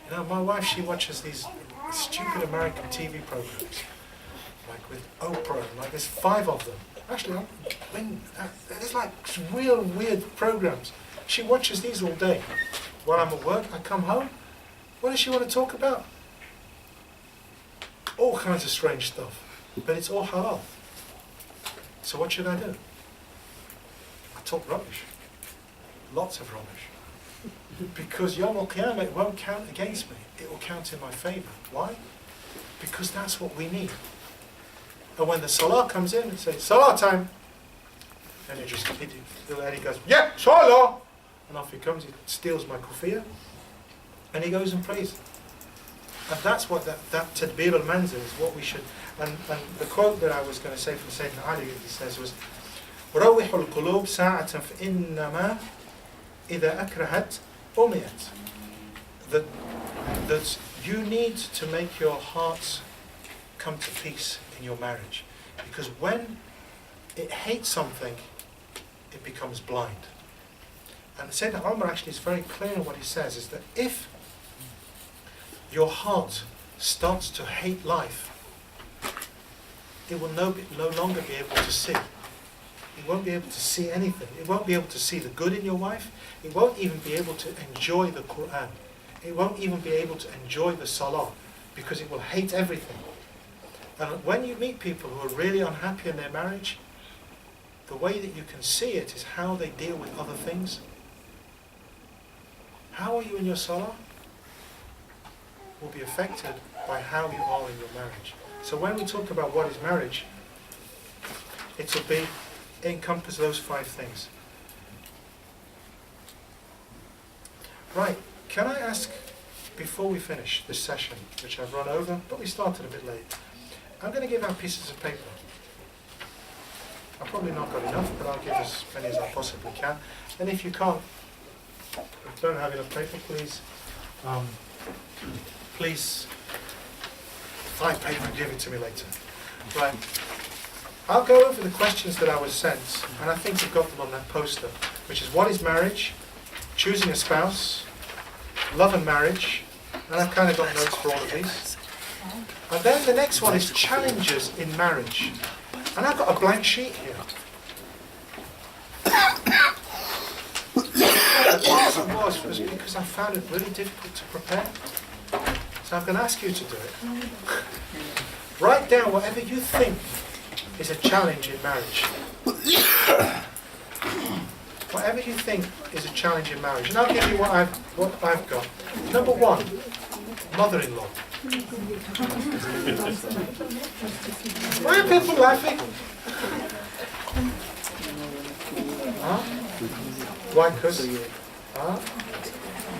You know, my wife, she watches these stupid American TV programs, like with Oprah, like there's 5 of them. Actually, there's like real weird programs. She watches these all day. While I'm at work, I come home. What does she want to talk about? All kinds of strange stuff. But it's all halal. So what should I do? I talk rubbish. Lots of rubbish. Because Yom Al-Qiyamah, it won't count against me. It will count in my favor. Why? Because that's what we need. And when the Salah comes in and says, Salah time! And little Eddie goes, yeah, Salah! And off he comes, he steals my kufiya, and he goes and prays. And that's what that tadbir al-manzil is, what we should. And the quote that I was going to say from Sayyidina Ali, he says was, وَرَوِّحُ الْقُلُوبِ سَاعَةً فَإِنَّمَا إِذَا أَكْرَهَتْ أُمِيَتْ. That you need to make your hearts come to peace in your marriage. Because when it hates something, it becomes blind. And Sayyidina Umar actually is very clear in what he says, is that if your heart starts to hate life, it will no longer be able to see. It won't be able to see anything. It won't be able to see the good in your wife. It won't even be able to enjoy the Quran. It won't even be able to enjoy the Salah, because it will hate everything. And when you meet people who are really unhappy in their marriage, the way that you can see it is how they deal with other things. How are you in your Salah will be affected by how you are in your marriage. So when we talk about what is marriage, it will encompass those 5 things. Right, can I ask, before we finish this session, which I've run over, but we started a bit late, I'm going to give out pieces of paper. I've probably not got enough, but I'll give as many as I possibly can. And if you can't, if you don't have enough paper, please find paper and give it to me later. Right. I'll go over the questions that I was sent, and I think you've got them on that poster, which is what is marriage, choosing a spouse, love and marriage, and I've kind of got notes for all of these. And then the next one is challenges in marriage. And I've got a blank sheet here. The reason was because I found it really difficult to prepare. So I'm going to ask you to do it. Write down whatever you think is a challenge in marriage. Whatever you think is a challenge in marriage. And I'll give you what I've got. Number 1, mother-in-law. Why are people laughing? Huh? Why? Because? Huh?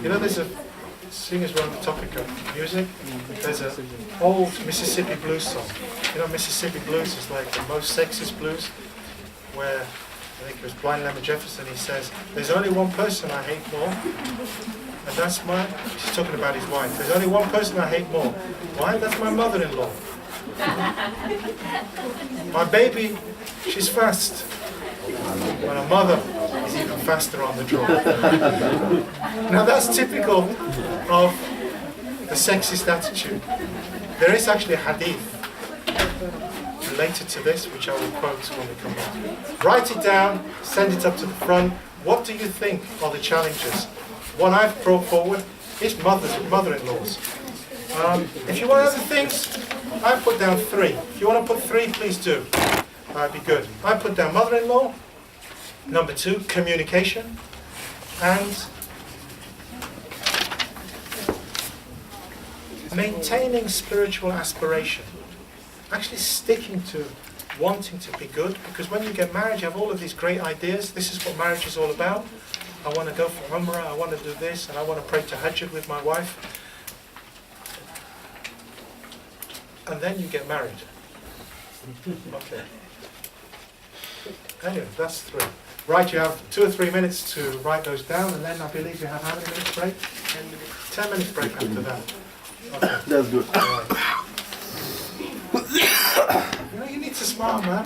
You know, there's a, seeing as we're on the topic of music, there's an old Mississippi blues song. You know, Mississippi blues is like the most sexist blues, where I think it was Blind Lemon Jefferson, he says, there's only one person I hate more, and that's he's talking about his wife. There's only one person I hate more. Why? That's my mother-in-law. My baby, she's fast. But her mother is even faster on the draw. Now that's typical of the sexist attitude. There is actually a hadith related to this, which I will quote when we come back. Write it down, send it up to the front. What do you think are the challenges? One I've brought forward is mother-in-laws. If you want other things, I put down 3. If you want to put 3, please do. That'd be good. I put down mother-in-law. Number 2, communication. And maintaining spiritual aspiration. Actually sticking to wanting to be good. Because when you get married, you have all of these great ideas. This is what marriage is all about. I want to go for Umrah, I want to do this, and I want to pray Tahajjud with my wife. And then you get married. Okay. Anyway, that's 3. Right, you have 2 or 3 minutes to write those down, and then I believe you have how many minutes break? 10 minutes. 10 minutes break after that. Okay. That's good. You know, you need to smile, man.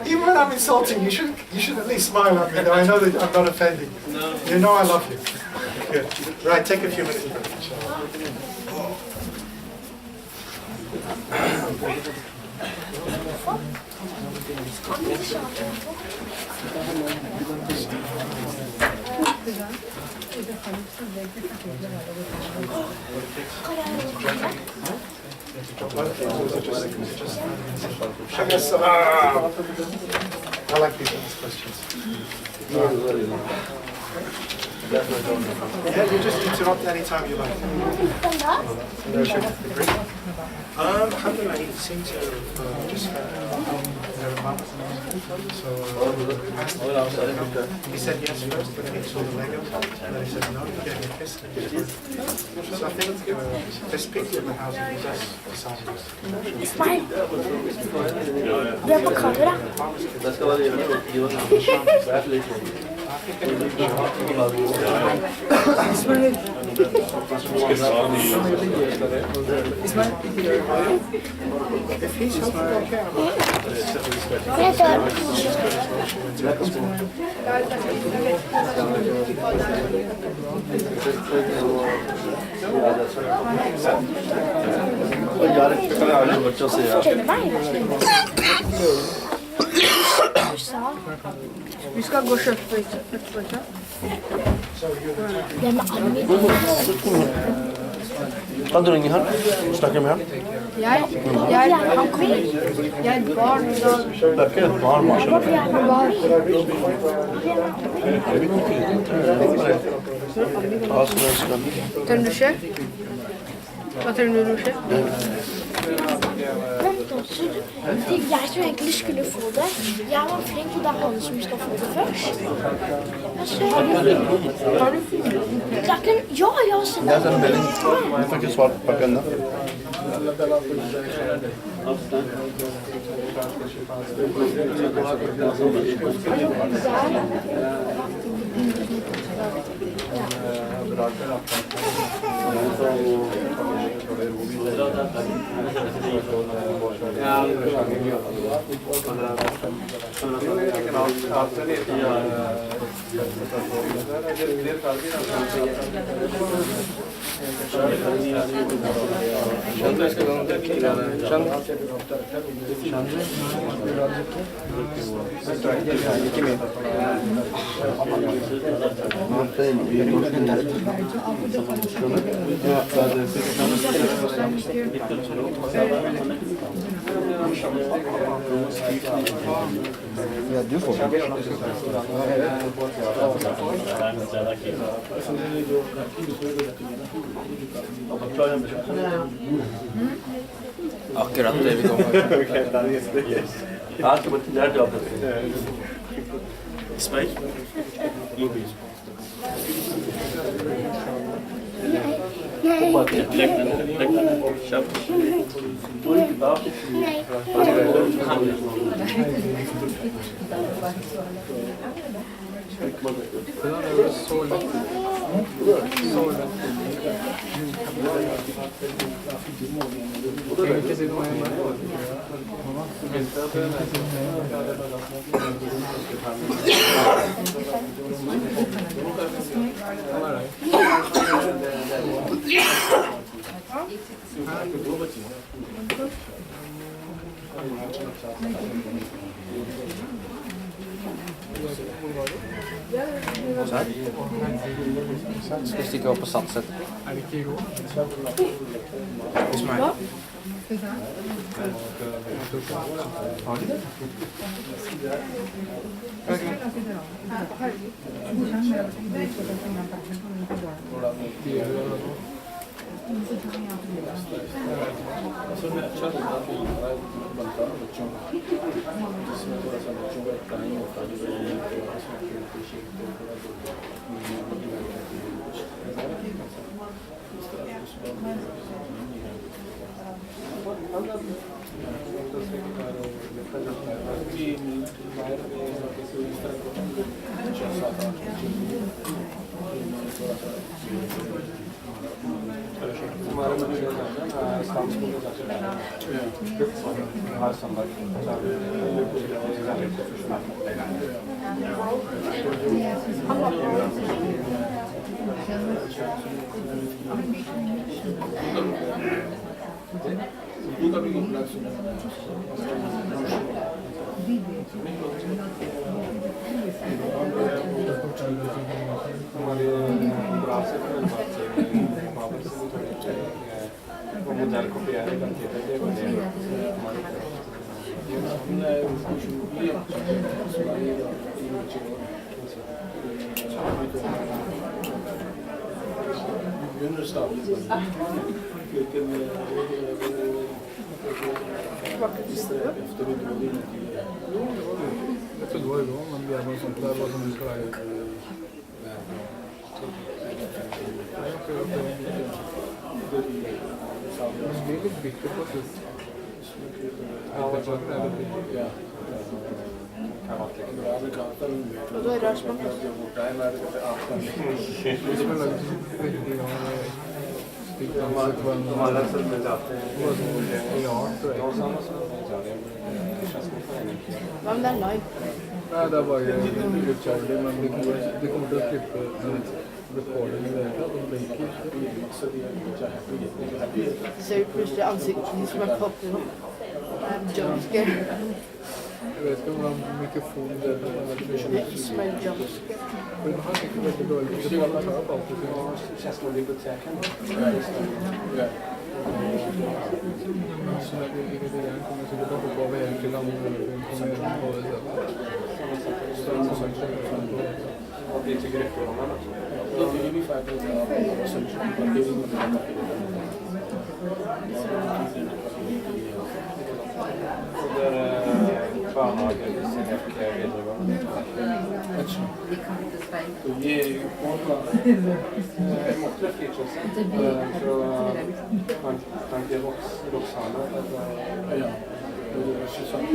Even when I'm insulting you, you should at least smile at me, though I know that I'm not offending. No. You know I love you. Good. Right, take a few minutes break. I like people ask questions. Yeah, you just interrupt anytime you like. Alhamdulillah, he seemed to just he said yes first, but then he saw the Lego, and then he said no, he gave me a kiss. So I think they speak to him in housing, he does decide. İsmail. Buraya bak kamera. İsmail. If he's helpful, okay. Vi ska gå och köpa lite. Ja, men Kan du ringe her? Snakker med ham? jeg han kommer. Jeg er et barn. Det er ikke et barn, Marsha. Trenger du skje? Hva trenger du skje? Vent da, så det er jeg som egentlig skulle få det. Jeg var flink, og det er alle som skal få det først. Men så har du fint. Ja, jeg har sendt Jeg sender melding. Du får ikke svart på pakken. Ja, du får Akkurat det vi kommer. Ja, skal bare lære det. Ismail? Skal vi stikke opp på satset? Ismail? Hva om det er live? Nei, det er bare litt kjærlig, men de kommer til å klippe recording i det hele tatt, og det blir ikke. Ser du plutselig ansiktet som er popper opp? Jumpscare. Jeg vet ikke om det er mikrofonen det er. Det er ikke som er jumpscare. For den har sikkert veldig dårlig mikrofon, den tar opp alt det til. Så jeg vil ikke det igjen, kommer sikkert til å hoppe over hele til landet, og kommer igjen på det stedet. Så det er sånn at jeg kan på det. Og de til grupper om det, da. Da vil vi ferdig til å søke på parkering og det. Og det er barnehage, sikkerhet, videregående. Vi måtte feature seg, så kan ikke Roxana, ja, det er ikke sånn.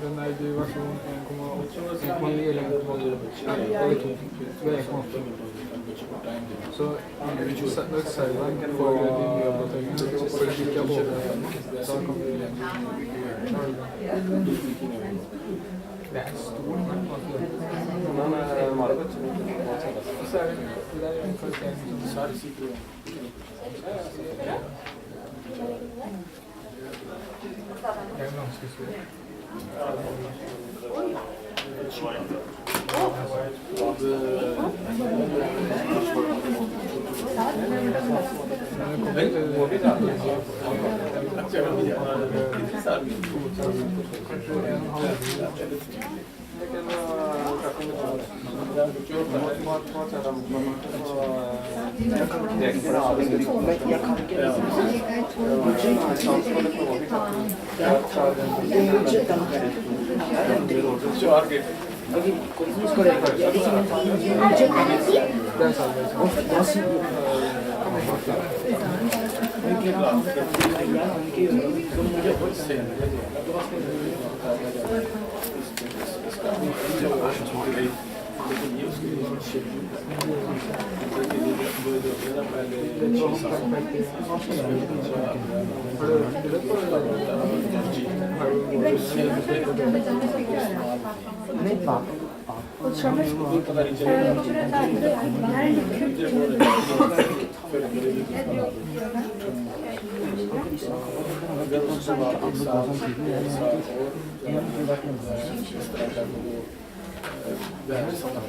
Den er i versjon 1,8 eller 1,2. Så når serveren får de nye oppdateringene, så får de ikke av overføringen. Da kan vi det er en stor mann. Den er Marabet. Og så er det der en karakter som er sikkert. Det er ganske stor. Det er sånn at